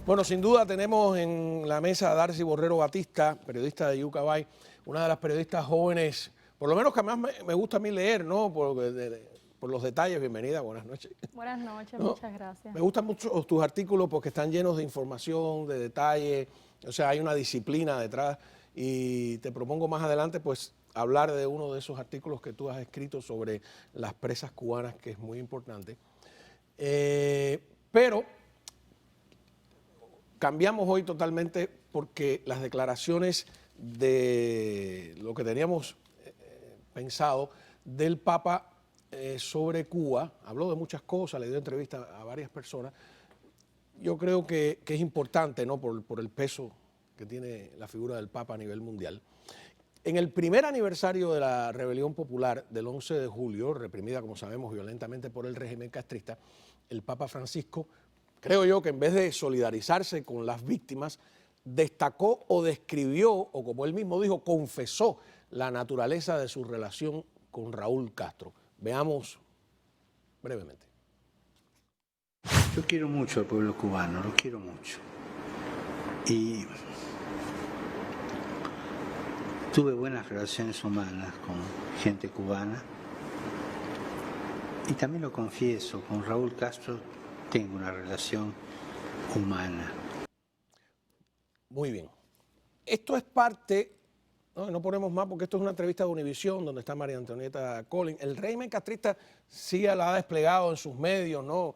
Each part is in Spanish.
Bueno, sin duda tenemos en la mesa a Darcy Borrero Batista, periodista de Yucabay, una de las periodistas jóvenes, por lo menos que más me gusta a mí leer, ¿no? Por los detalles. Bienvenida, buenas noches. Buenas noches, ¿No? muchas gracias. Me gustan mucho tus artículos porque están llenos de información, de detalle, o sea, hay una disciplina detrás y te propongo más adelante, pues, hablar de uno de esos artículos que tú has escrito sobre las presas cubanas, que es muy importante. Pero cambiamos hoy totalmente porque las declaraciones de lo que teníamos pensado del Papa sobre Cuba, habló de muchas cosas, le dio entrevista a varias personas. Yo creo que es importante, ¿no? por el peso que tiene la figura del Papa a nivel mundial. En el primer aniversario de la rebelión popular del 11 de julio, reprimida, como sabemos, violentamente por el régimen castrista, el Papa Francisco, creo yo que en vez de solidarizarse con las víctimas, destacó o describió, o como él mismo dijo, confesó la naturaleza de su relación con Raúl Castro. Veamos brevemente. Yo quiero mucho al pueblo cubano, lo quiero mucho. Y tuve buenas relaciones humanas con gente cubana. Y también lo confieso, con Raúl Castro tengo una relación humana. Muy bien. Esto es parte, no ponemos más porque esto es una entrevista de Univisión donde está María Antonieta Collins. El régimen castrista sí la ha desplegado en sus medios, ¿no?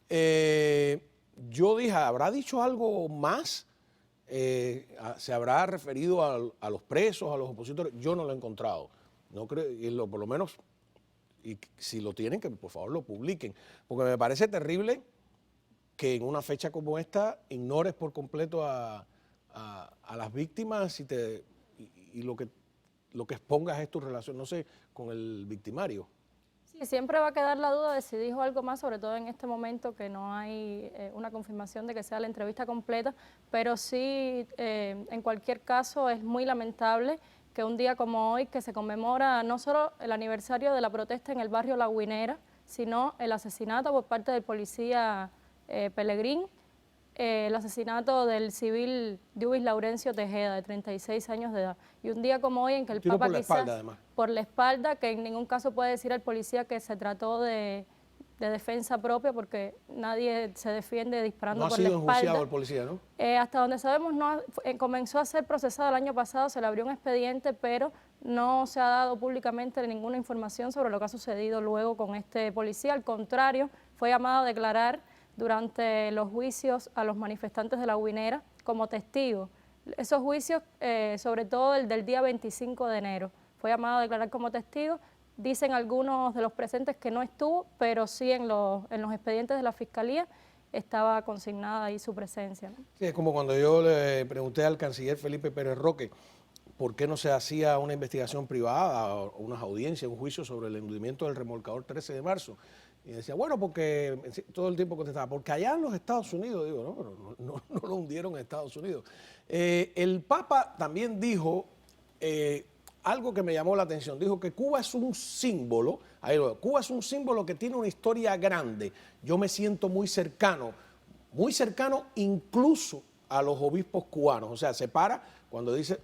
Yo dije, ¿habrá dicho algo más? ¿Se habrá referido a los presos, a los opositores? Yo no lo he encontrado. No creo, y por lo menos, y si lo tienen, que por favor lo publiquen. Porque me parece terrible que en una fecha como esta ignores por completo a las víctimas y lo que expongas es tu relación, no sé, con el victimario. Sí, siempre va a quedar la duda de si dijo algo más, sobre todo en este momento que no hay una confirmación de que sea la entrevista completa, pero sí, en cualquier caso, es muy lamentable que un día como hoy, que se conmemora no solo el aniversario de la protesta en el barrio La Guinera, sino el asesinato por parte del policía Pelegrín, el asesinato del civil Lluís Laurencio Tejeda, de 36 años de edad. Y un día como hoy en que el Papa por la espalda, además. Por la espalda, que en ningún caso puede decir al policía que se trató de defensa propia, porque nadie se defiende disparando por la espalda. No ha sido enjuiciado el policía, ¿no? Hasta donde sabemos, no, comenzó a ser procesado el año pasado, se le abrió un expediente, pero no se ha dado públicamente ninguna información sobre lo que ha sucedido luego con este policía. Al contrario, fue llamado a declarar durante los juicios a los manifestantes de La Guinera como testigo. Esos juicios, sobre todo el del día 25 de enero, fue llamado a declarar como testigo. Dicen algunos de los presentes que no estuvo, pero sí en los expedientes de la Fiscalía estaba consignada ahí su presencia, ¿no? Sí, es como cuando yo le pregunté al canciller Felipe Pérez Roque por qué no se hacía una investigación privada o unas audiencias, un juicio sobre el hundimiento del remolcador 13 de marzo. Y decía, bueno, porque todo el tiempo contestaba, porque allá en los Estados Unidos, digo, no, pero no lo hundieron en Estados Unidos. El Papa también dijo algo que me llamó la atención, dijo que Cuba es un símbolo, Cuba es un símbolo que tiene una historia grande. Yo me siento muy cercano incluso a los obispos cubanos, o sea, se para, cuando dice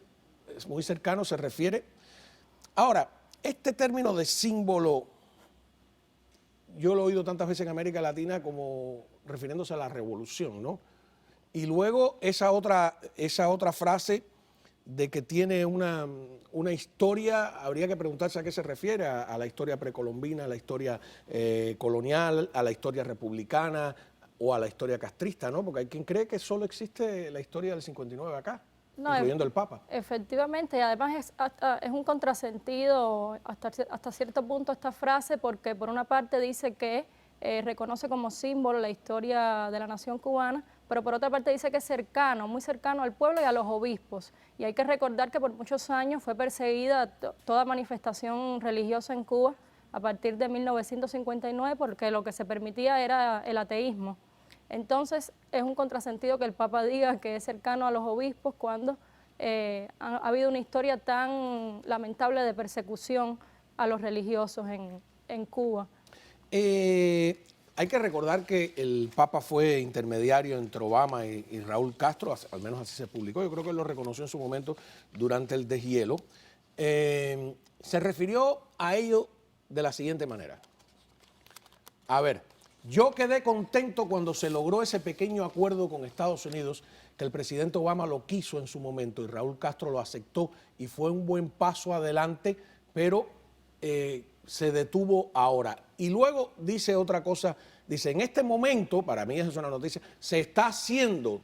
es muy cercano se refiere. Ahora, este término de símbolo, yo lo he oído tantas veces en América Latina como refiriéndose a la revolución, ¿no? Y luego esa otra frase de que tiene una historia, habría que preguntarse a qué se refiere, a la historia precolombina, a la historia colonial, a la historia republicana o a la historia castrista, ¿no? Porque hay quien cree que solo existe la historia del 59 acá, no, incluyendo el Papa. Efectivamente, y además es un contrasentido hasta cierto punto esta frase, porque por una parte dice que reconoce como símbolo la historia de la nación cubana, pero por otra parte dice que es cercano, muy cercano al pueblo y a los obispos. Y hay que recordar que por muchos años fue perseguida toda manifestación religiosa en Cuba a partir de 1959, porque lo que se permitía era el ateísmo. Entonces es un contrasentido que el Papa diga que es cercano a los obispos cuando ha habido una historia tan lamentable de persecución a los religiosos en Cuba. hay que recordar que el Papa fue intermediario entre Obama y Raúl Castro, al menos así se publicó. Yo creo que él lo reconoció en su momento durante el deshielo. Se refirió a ello de la siguiente manera. A ver, yo quedé contento cuando se logró ese pequeño acuerdo con Estados Unidos, que el presidente Obama lo quiso en su momento y Raúl Castro lo aceptó y fue un buen paso adelante, pero se detuvo ahora. Y luego dice otra cosa, dice, en este momento, para mí esa es una noticia, se está haciendo,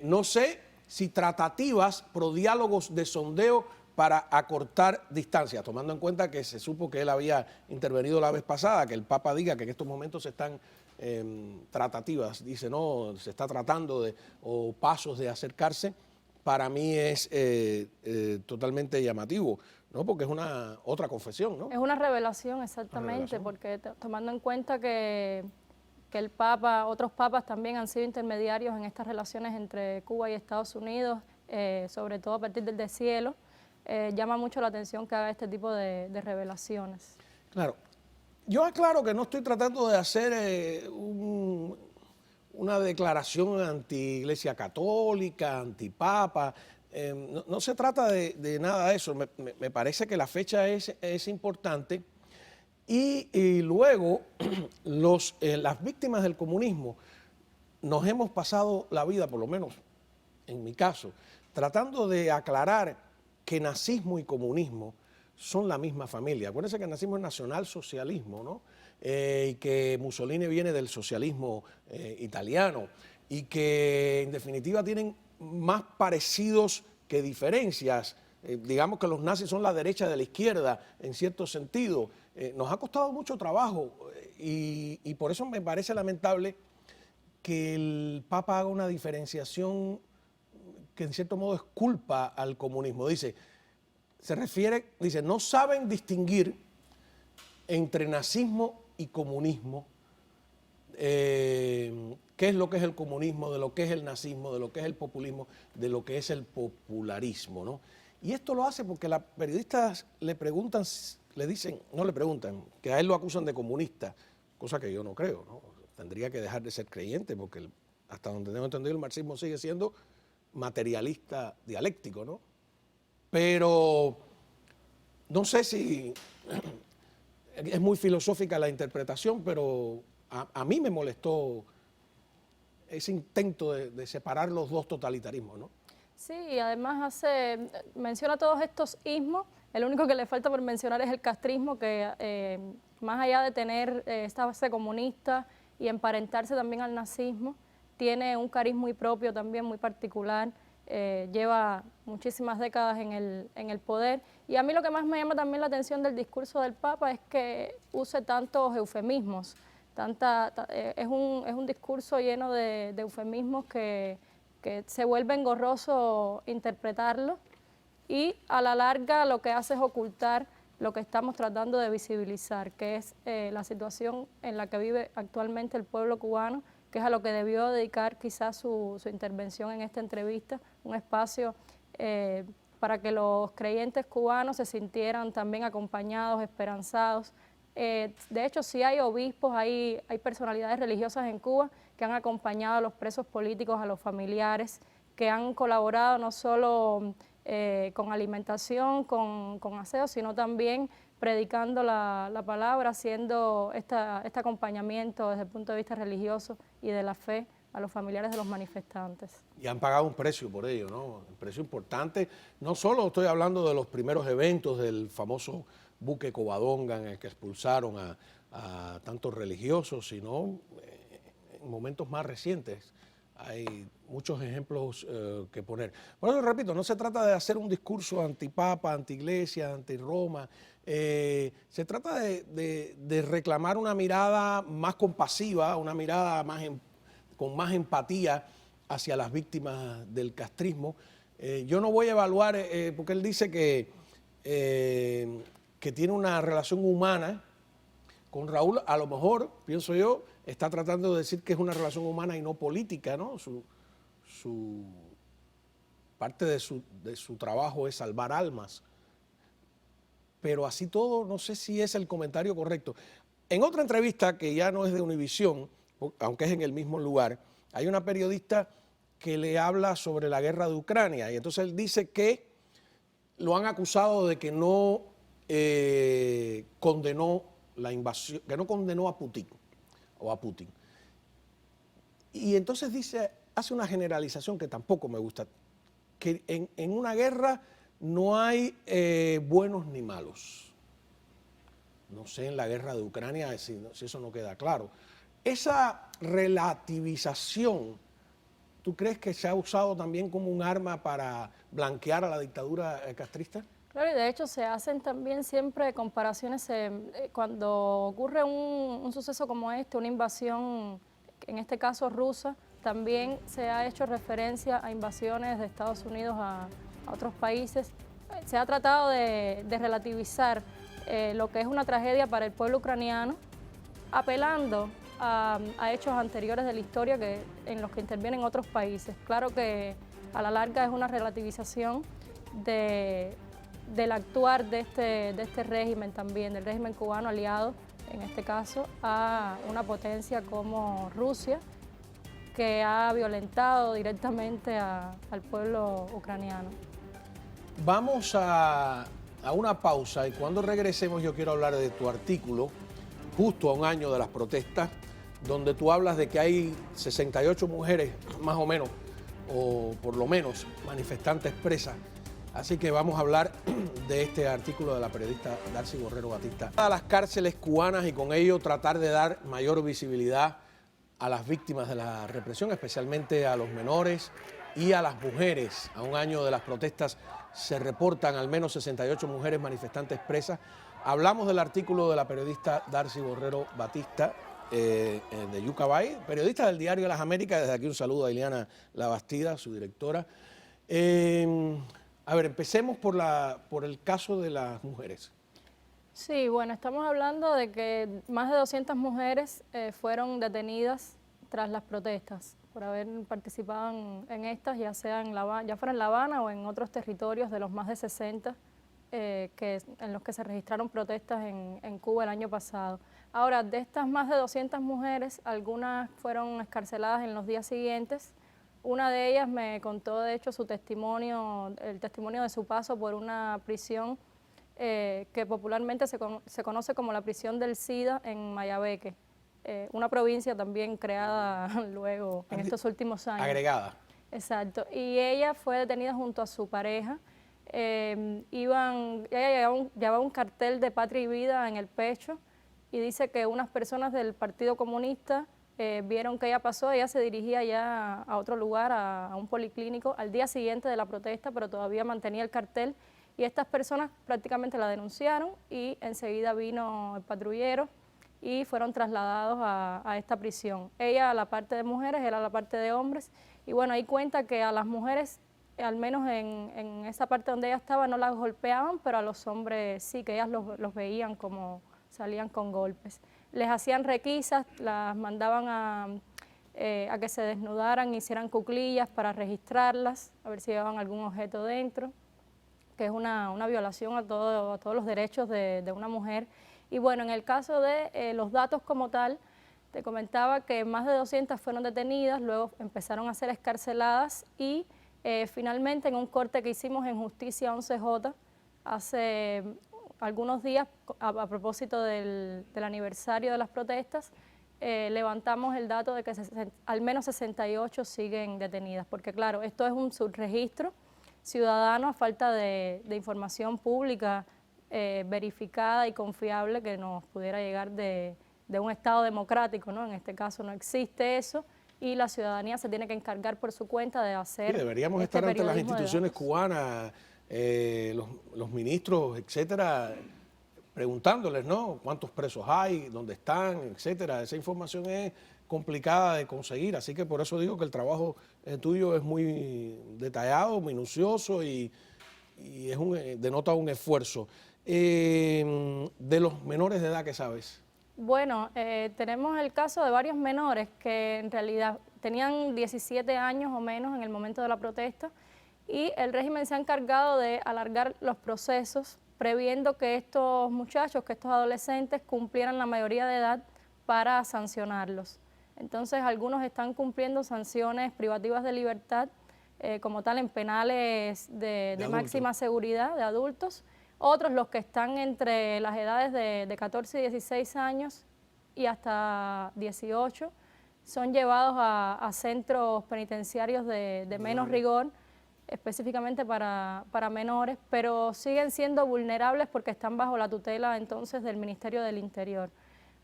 no sé si tratativas, pero diálogos de sondeo para acortar distancias, tomando en cuenta que se supo que él había intervenido la vez pasada, que el Papa diga que en estos momentos se están tratativas, dice, no, se está tratando o pasos de acercarse, para mí es totalmente llamativo, ¿no? Porque es una otra confesión, ¿no? Es una revelación, exactamente, porque tomando en cuenta que el Papa, otros papas también han sido intermediarios en estas relaciones entre Cuba y Estados Unidos, sobre todo a partir del deshielo, llama mucho la atención que haga este tipo de revelaciones. Claro. Yo aclaro que no estoy tratando de hacer una declaración anti-Iglesia Católica, anti-Papa. No se trata de nada de eso. Me parece que la fecha es importante. Y luego, las víctimas del comunismo nos hemos pasado la vida, por lo menos en mi caso, tratando de aclarar que nazismo y comunismo son la misma familia. Acuérdense que el nazismo es nacionalsocialismo, ¿no? Y que Mussolini viene del socialismo italiano y que en definitiva tienen más parecidos que diferencias. Digamos que los nazis son la derecha de la izquierda en cierto sentido. Nos ha costado mucho trabajo y por eso me parece lamentable que el Papa haga una diferenciación que en cierto modo es culpa al comunismo. Dice, no saben distinguir entre nazismo y comunismo, qué es lo que es el comunismo, de lo que es el nazismo, de lo que es el populismo, de lo que es el popularismo, ¿no? Y esto lo hace porque las periodistas le preguntan, le dicen, no le preguntan, que a él lo acusan de comunista, cosa que yo no creo, ¿no? Tendría que dejar de ser creyente porque hasta donde tengo entendido el marxismo sigue siendo materialista dialéctico, ¿no? Pero no sé si es muy filosófica la interpretación, pero a mí me molestó ese intento de separar los dos totalitarismos, ¿no? Sí, y además menciona todos estos ismos. El único que le falta por mencionar es el castrismo, que más allá de tener esta base comunista y emparentarse también al nazismo, tiene un cariz muy propio también, muy particular, lleva muchísimas décadas en el poder. Y a mí lo que más me llama también la atención del discurso del Papa es que use tantos eufemismos. Es un discurso lleno de eufemismos que se vuelve engorroso interpretarlo y a la larga lo que hace es ocultar lo que estamos tratando de visibilizar, que es la situación en la que vive actualmente el pueblo cubano, que es a lo que debió dedicar quizás su intervención en esta entrevista, un espacio para que los creyentes cubanos se sintieran también acompañados, esperanzados. De hecho, sí hay obispos, hay personalidades religiosas en Cuba que han acompañado a los presos políticos, a los familiares, que han colaborado no solo con alimentación, con aseo, sino también predicando la palabra, haciendo este acompañamiento desde el punto de vista religioso y de la fe a los familiares de los manifestantes. Y han pagado un precio por ello, ¿no? Un precio importante. No solo estoy hablando de los primeros eventos del famoso buque Covadonga en el que expulsaron a tantos religiosos, sino en momentos más recientes. Hay muchos ejemplos que poner. Por eso repito, no se trata de hacer un discurso antipapa, anti-iglesia, anti-Roma. Se trata de reclamar una mirada más compasiva, una mirada con más empatía hacia las víctimas del castrismo. Yo no voy a evaluar, porque él dice que tiene una relación humana con Raúl, a lo mejor, pienso yo, está tratando de decir que es una relación humana y no política, ¿no? Parte de su trabajo es salvar almas. Pero así todo, no sé si es el comentario correcto. En otra entrevista, que ya no es de Univisión, aunque es en el mismo lugar, hay una periodista que le habla sobre la guerra de Ucrania y entonces él dice que lo han acusado de que no condenó la invasión, que no condenó a Putin o a Putin. Y entonces hace una generalización que tampoco me gusta, que en una guerra no hay buenos ni malos. No sé, en la guerra de Ucrania si eso no queda claro. Esa relativización, ¿tú crees que se ha usado también como un arma para blanquear a la dictadura castrista? Claro, y de hecho se hacen también siempre comparaciones cuando ocurre un suceso como este, una invasión, en este caso rusa, también se ha hecho referencia a invasiones de Estados Unidos a otros países. Se ha tratado de relativizar lo que es una tragedia para el pueblo ucraniano, apelando a hechos anteriores de la historia en los que intervienen otros países. Claro que a la larga es una relativización del actuar de este régimen también, del régimen cubano aliado, en este caso, a una potencia como Rusia, que ha violentado directamente al pueblo ucraniano. Vamos a una pausa y cuando regresemos yo quiero hablar de tu artículo, justo a un año de las protestas, donde tú hablas de que hay 68 mujeres, más o menos, o por lo menos, manifestantes presas. Así que vamos a hablar de este artículo de la periodista Darcy Borrero Batista. A las cárceles cubanas y con ello tratar de dar mayor visibilidad a las víctimas de la represión, especialmente a los menores y a las mujeres. A un año de las protestas se reportan al menos 68 mujeres manifestantes presas. Hablamos del artículo de la periodista Darcy Borrero Batista, de Yucabay, periodista del Diario de las Américas. Desde aquí un saludo a Ileana Labastida, su directora. A ver, empecemos por el caso de las mujeres. Sí, bueno, estamos hablando de que más de 200 mujeres fueron detenidas tras las protestas por haber participado en estas, ya fuera en La Habana o en otros territorios de los más de 60 en los que se registraron protestas en Cuba el año pasado. Ahora, de estas más de 200 mujeres, algunas fueron excarceladas en los días siguientes. Una de ellas me contó, de hecho, su testimonio, el testimonio de su paso por una prisión que popularmente se conoce como la prisión del SIDA en Mayabeque, una provincia también creada luego en estos últimos años. Agregada. Exacto. Y ella fue detenida junto a su pareja. Ella llevaba un cartel de Patria y Vida en el pecho y dice que unas personas del Partido Comunista vieron que ella pasó. Ella se dirigía ya a otro lugar, a un policlínico, al día siguiente de la protesta, pero todavía mantenía el cartel. Y estas personas prácticamente la denunciaron y enseguida vino el patrullero y fueron trasladados a esta prisión. Ella a la parte de mujeres, él a la parte de hombres. Y bueno, ahí cuenta que a las mujeres, al menos en esa parte donde ella estaba, no las golpeaban, pero a los hombres sí, que ellas los veían como salían con golpes. Les hacían requisas, las mandaban a que se desnudaran, hicieran cuclillas para registrarlas, a ver si llevaban algún objeto dentro, que es una violación a todos los derechos de una mujer. Y bueno, en el caso de los datos como tal, te comentaba que más de 200 fueron detenidas, luego empezaron a ser excarceladas y finalmente en un corte que hicimos en Justicia 11J hace algunos días, a propósito del aniversario de las protestas, levantamos el dato de que al menos 68 siguen detenidas, porque claro, esto es un subregistro ciudadano a falta de información pública verificada y confiable que nos pudiera llegar de un Estado democrático, ¿no? En este caso no existe eso y la ciudadanía se tiene que encargar por su cuenta de hacer. Sí, deberíamos estar ante las instituciones cubanas, los ministros, etcétera, preguntándoles, ¿no? ¿Cuántos presos hay? ¿Dónde están? Etcétera. Esa información es complicada de conseguir, así que por eso digo que el trabajo tuyo es muy detallado, minucioso y denota un esfuerzo. De los menores de edad, ¿qué sabes? Bueno, tenemos el caso de varios menores que en realidad tenían 17 años o menos en el momento de la protesta y el régimen se ha encargado de alargar los procesos previendo que estos muchachos, que estos adolescentes cumplieran la mayoría de edad para sancionarlos. Entonces, algunos están cumpliendo sanciones privativas de libertad, como tal en penales de máxima seguridad de adultos. Otros, los que están entre las edades de 14 y 16 años y hasta 18, son llevados a centros penitenciarios de menos rigor, específicamente para menores, pero siguen siendo vulnerables porque están bajo la tutela entonces del Ministerio del Interior.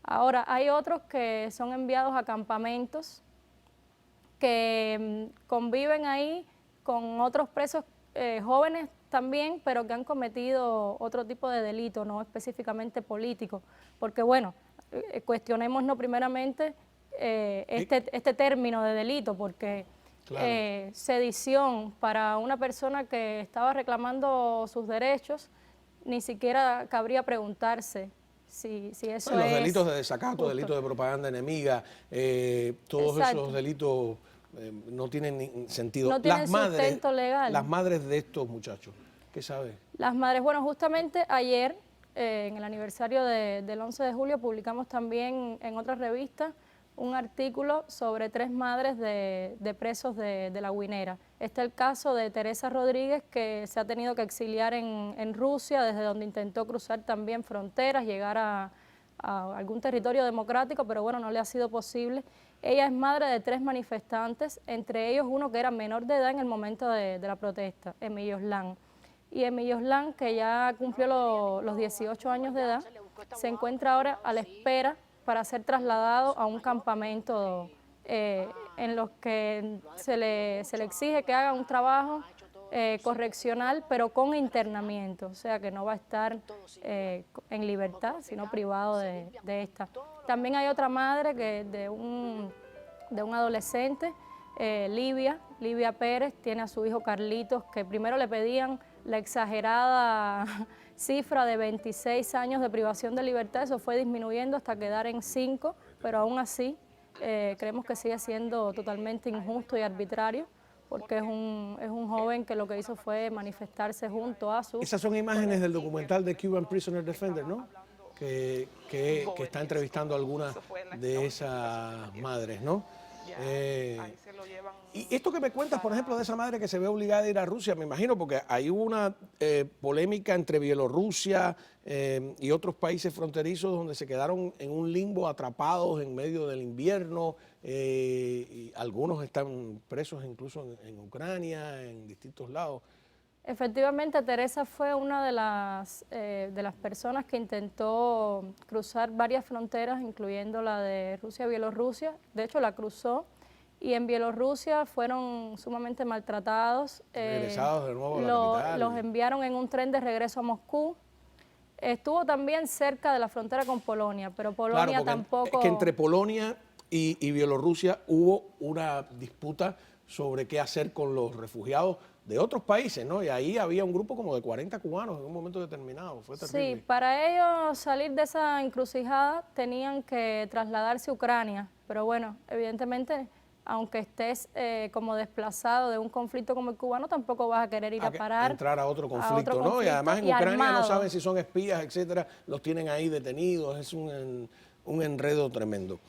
Ahora, hay otros que son enviados a campamentos que conviven ahí con otros presos jóvenes también, pero que han cometido otro tipo de delito, no específicamente político, porque bueno, cuestionémonos primeramente este término de delito, porque claro, sedición para una persona que estaba reclamando sus derechos, ni siquiera cabría preguntarse si eso los es delitos de desacato, justo. delitos de propaganda enemiga, todos Exacto. esos delitos no tienen sentido. No tienen sustento legal. Las madres de estos muchachos, ¿qué sabes? Las madres, bueno, justamente ayer, en el aniversario del 11 de julio, publicamos también en otra revista un artículo sobre 3 madres de presos de La Guinera. Este es el caso de Teresa Rodríguez, que se ha tenido que exiliar en Rusia, desde donde intentó cruzar también fronteras, llegar a algún territorio democrático, pero bueno, no le ha sido posible. Ella es madre de 3 manifestantes, entre ellos uno que era menor de edad en el momento de la protesta, Emilioslán. Y Emilioslán, que ya cumplió los 18 años de edad, se encuentra ahora a la espera para ser trasladado a un campamento en los que se le exige que haga un trabajo correccional, pero con internamiento, o sea que no va a estar en libertad, sino privado de esta. También hay otra madre que de un adolescente, Livia Pérez, tiene a su hijo Carlitos, que primero le pedían la exagerada cifra de 26 años de privación de libertad, eso fue disminuyendo hasta quedar en 5, pero aún así creemos que sigue siendo totalmente injusto y arbitrario, porque es un joven que lo que hizo fue manifestarse junto a su... Esas son imágenes del documental de Cuban Prisoner Defender, ¿no? Que está entrevistando a algunas de esas madres, ¿no? Y esto que me cuentas, por ejemplo, de esa madre que se ve obligada a ir a Rusia, me imagino, porque hay una polémica entre Bielorrusia y otros países fronterizos donde se quedaron en un limbo atrapados en medio del invierno, y algunos están presos incluso en Ucrania, en distintos lados. Efectivamente, Teresa fue una de las personas que intentó cruzar varias fronteras, incluyendo la de Rusia y Bielorrusia. De hecho, la cruzó y en Bielorrusia fueron sumamente maltratados. Regresados de nuevo a la capital. Los enviaron en un tren de regreso a Moscú. Estuvo también cerca de la frontera con Polonia, pero Polonia claro, tampoco... Es que entre Polonia y Bielorrusia hubo una disputa sobre qué hacer con los refugiados de otros países, ¿no? Y ahí había un grupo como de 40 cubanos en un momento determinado, fue terrible. Sí, para ellos salir de esa encrucijada tenían que trasladarse a Ucrania, pero bueno, evidentemente, aunque estés como desplazado de un conflicto como el cubano, tampoco vas a querer ir a parar. Entrar a otro conflicto, ¿no? Y además en Ucrania no saben si son espías, etcétera, los tienen ahí detenidos, es un enredo tremendo.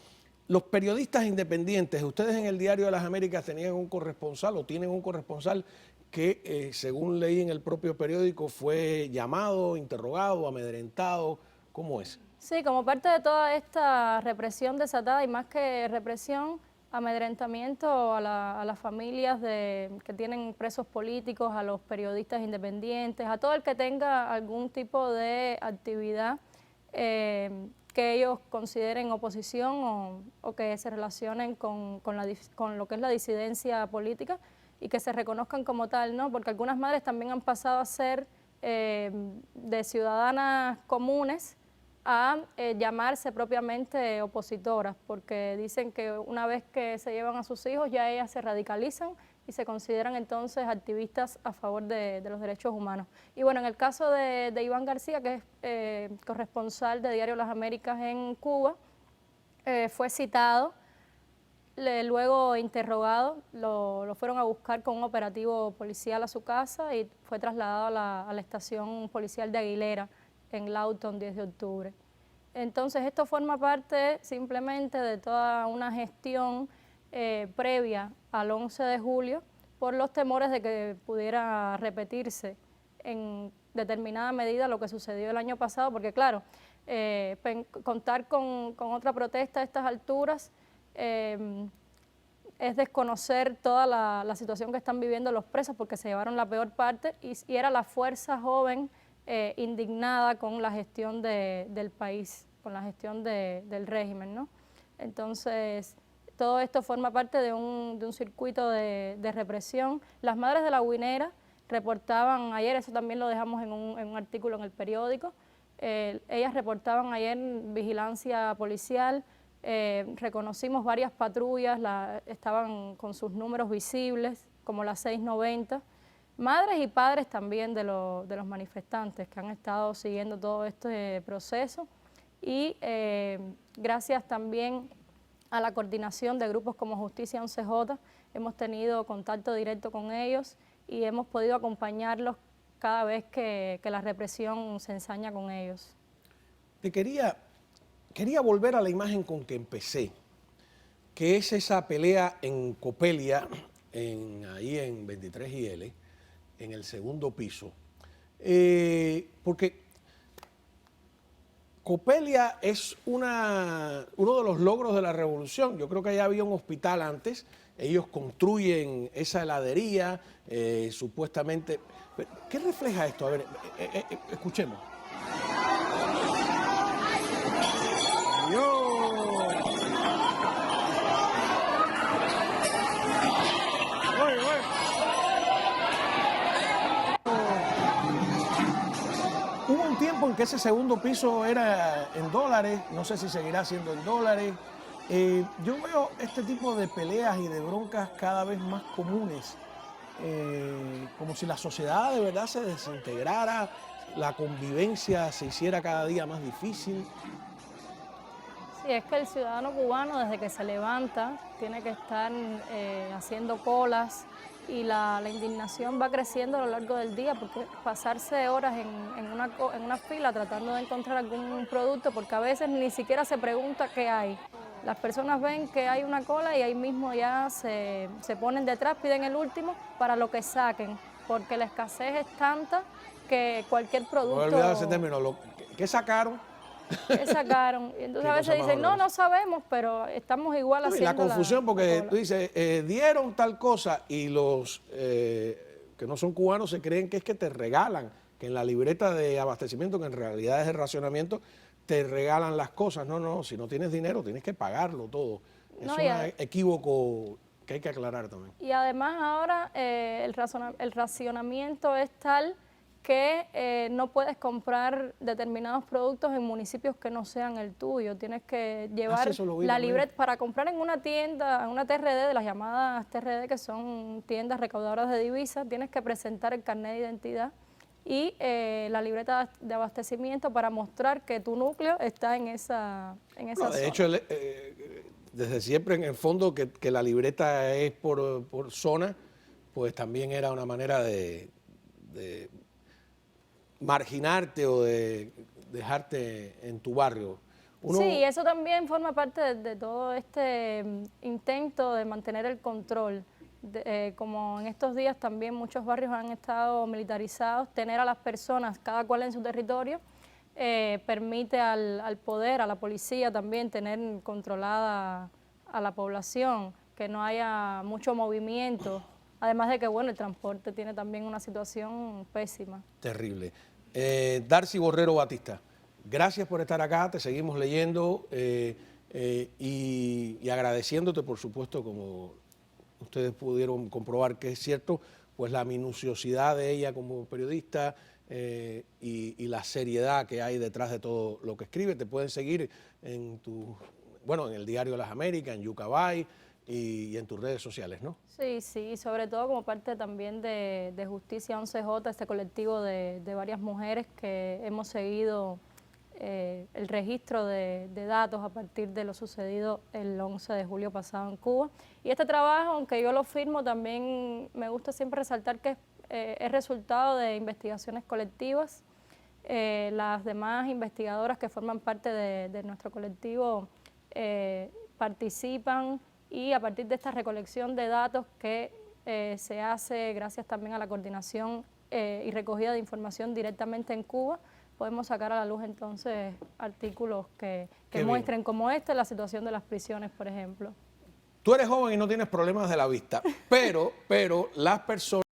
Los periodistas independientes, ustedes en el Diario de las Américas tenían un corresponsal o tienen un corresponsal que, según leí en el propio periódico, fue llamado, interrogado, amedrentado. ¿Cómo es? Sí, como parte de toda esta represión desatada, y más que represión, amedrentamiento a las familias que tienen presos políticos, a los periodistas independientes, a todo el que tenga algún tipo de actividad que ellos consideren oposición o que se relacionen con lo que es la disidencia política y que se reconozcan como tal, ¿no? Porque algunas madres también han pasado a ser de ciudadanas comunes a llamarse propiamente opositoras, porque dicen que una vez que se llevan a sus hijos ya ellas se radicalizan y se consideran entonces activistas a favor de los derechos humanos. Y bueno, en el caso de Iván García, que es corresponsal de Diario Las Américas en Cuba, fue citado. luego interrogado, lo fueron a buscar con un operativo policial a su casa y fue trasladado a la estación policial de Aguilera, en Lawton, 10 de octubre. Entonces, esto forma parte simplemente de toda una gestión previa al 11 de julio por los temores de que pudiera repetirse en determinada medida lo que sucedió el año pasado, porque claro, contar con otra protesta a estas alturas es desconocer toda la situación que están viviendo los presos, porque se llevaron la peor parte y era la fuerza joven indignada con la gestión del país, con la gestión del régimen, ¿no? Entonces, todo esto forma parte de un circuito de represión. Las madres de la Guinera reportaban ayer, eso también lo dejamos en un artículo en el periódico, ellas reportaban ayer vigilancia policial, reconocimos varias patrullas, estaban con sus números visibles, como la 690, madres y padres también de los manifestantes que han estado siguiendo todo este proceso y gracias también a la coordinación de grupos como Justicia 11J, hemos tenido contacto directo con ellos y hemos podido acompañarlos cada vez que la represión se ensaña con ellos. Quería volver a la imagen con que empecé, que es esa pelea en Copelia, ahí en 23 y L, en el segundo piso. Porque Copelia es uno de los logros de la revolución. Yo creo que allá había un hospital antes, ellos construyen esa heladería, supuestamente. ¿Qué refleja esto? A ver, escuchemos. Hubo un tiempo en que ese segundo piso era en dólares, no sé si seguirá siendo en dólares. Yo veo este tipo de peleas y de broncas cada vez más comunes, como si la sociedad de verdad se desintegrara, la convivencia se hiciera cada día más difícil. Sí, es que el ciudadano cubano desde que se levanta tiene que estar haciendo colas y la indignación va creciendo a lo largo del día, porque pasarse horas en una fila tratando de encontrar algún producto, porque a veces ni siquiera se pregunta qué hay. Las personas ven que hay una cola y ahí mismo ya se ponen detrás, piden el último para lo que saquen, porque la escasez es tanta que cualquier producto... No he olvidado ese término, ¿qué sacaron? ¿Qué sacaron? Y entonces a veces dicen, no sabemos, pero estamos igual haciendo la confusión, porque la tú dices, dieron tal cosa y los que no son cubanos se creen que es que te regalan, que en la libreta de abastecimiento, que en realidad es de racionamiento, te regalan las cosas. No, si no tienes dinero tienes que pagarlo todo. Es un equívoco que hay que aclarar también. Y además ahora el racionamiento es tal que no puedes comprar determinados productos en municipios que no sean el tuyo. Tienes que llevar la libreta para comprar en una tienda, en una TRD, de las llamadas TRD, que son tiendas recaudadoras de divisas. Tienes que presentar el carnet de identidad y la libreta de abastecimiento para mostrar que tu núcleo está en esa zona. De hecho, desde siempre en el fondo que la libreta es por zona, pues también era una manera de marginarte o de dejarte en tu barrio. Sí, eso también forma parte de todo este intento de mantener el control. Como en estos días también muchos barrios han estado militarizados, tener a las personas, cada cual en su territorio, permite al poder, a la policía también tener controlada a la población, que no haya mucho movimiento, además de que bueno, el transporte tiene también una situación pésima. Terrible. Darcy Borrero Batista, gracias por estar acá, te seguimos leyendo y agradeciéndote, por supuesto, como ustedes pudieron comprobar que es cierto, pues la minuciosidad de ella como periodista y la seriedad que hay detrás de todo lo que escribe. Te pueden seguir en en el Diario de las Américas, en Yucabay y en tus redes sociales, ¿no? Sí, sobre todo como parte también de Justicia 11J, este colectivo de varias mujeres que hemos seguido el registro de datos a partir de lo sucedido el 11 de julio pasado en Cuba. Y este trabajo, aunque yo lo firmo, también me gusta siempre resaltar que es resultado de investigaciones colectivas. Las demás investigadoras que forman parte de nuestro colectivo participan, y a partir de esta recolección de datos que se hace gracias también a la coordinación y recogida de información directamente en Cuba, podemos sacar a la luz entonces artículos que muestren como la situación de las prisiones, por ejemplo. Tú eres joven y no tienes problemas de la vista, pero las personas